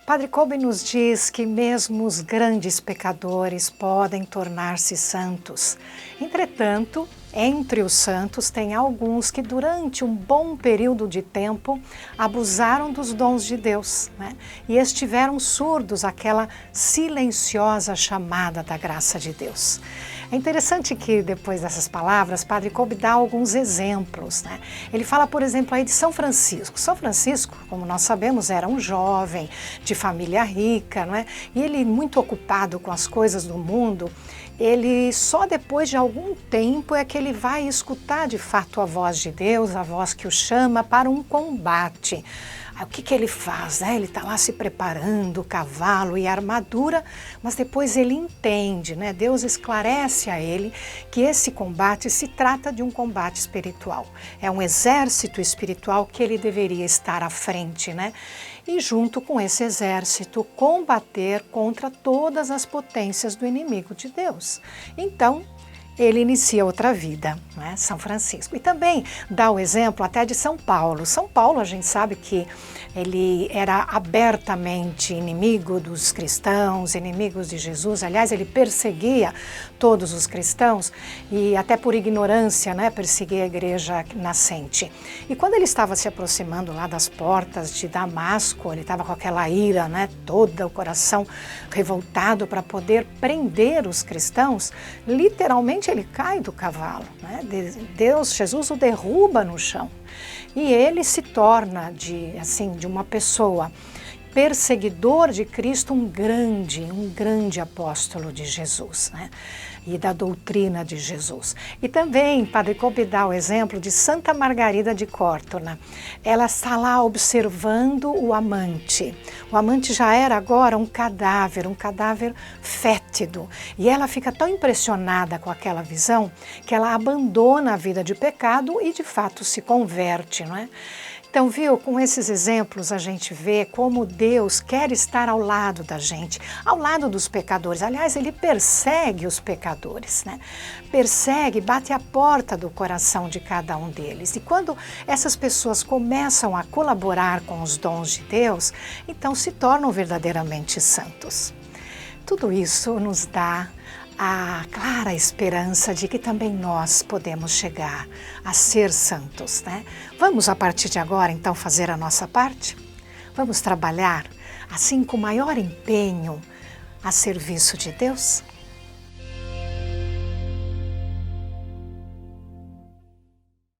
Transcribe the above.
Padre Kolbe nos diz que mesmo os grandes pecadores podem tornar-se santos. Entretanto, entre os santos tem alguns que durante um bom período de tempo abusaram dos dons de Deus, e estiveram surdos àquela silenciosa chamada da graça de Deus. É interessante que depois dessas palavras, Padre Kolbe dá alguns exemplos. Ele fala, por exemplo, aí de São Francisco. São Francisco, como nós sabemos, era um jovem de família rica, e ele muito ocupado com as coisas do mundo. Ele só depois de algum tempo é que ele vai escutar de fato a voz de Deus, a voz que o chama para um combate. O que ele faz? Ele está lá se preparando, o cavalo e a armadura, mas depois ele entende, Deus esclarece a ele que esse combate se trata de um combate espiritual. É um exército espiritual que ele deveria estar à frente, E junto com esse exército combater contra todas as potências do inimigo de Deus. Então, ele inicia outra vida, São Francisco. E também dá o exemplo até de São Paulo. São Paulo, a gente sabe que ele era abertamente inimigo dos cristãos, inimigos de Jesus. Aliás, ele perseguia todos os cristãos e até por ignorância, perseguia a igreja nascente. E quando ele estava se aproximando lá das portas de Damasco, ele estava com aquela ira, todo o coração revoltado para poder prender os cristãos, literalmente ele cai do cavalo, Jesus o derruba no chão e ele se torna de uma pessoa perseguidor de Cristo, um grande apóstolo de Jesus, e da doutrina de Jesus. E também Padre Kolbe dá o exemplo de Santa Margarida de Córtona. Ela está lá observando o amante. O amante já era agora um cadáver fétido. E ela fica tão impressionada com aquela visão que ela abandona a vida de pecado e de fato se converte, Então, com esses exemplos a gente vê como Deus quer estar ao lado da gente, ao lado dos pecadores. Aliás, ele persegue os pecadores, Persegue, bate a porta do coração de cada um deles. E quando essas pessoas começam a colaborar com os dons de Deus, então se tornam verdadeiramente santos. Tudo isso nos dá a clara esperança de que também nós podemos chegar a ser santos, Vamos, a partir de agora, então, fazer a nossa parte? Vamos trabalhar, assim, com maior empenho a serviço de Deus?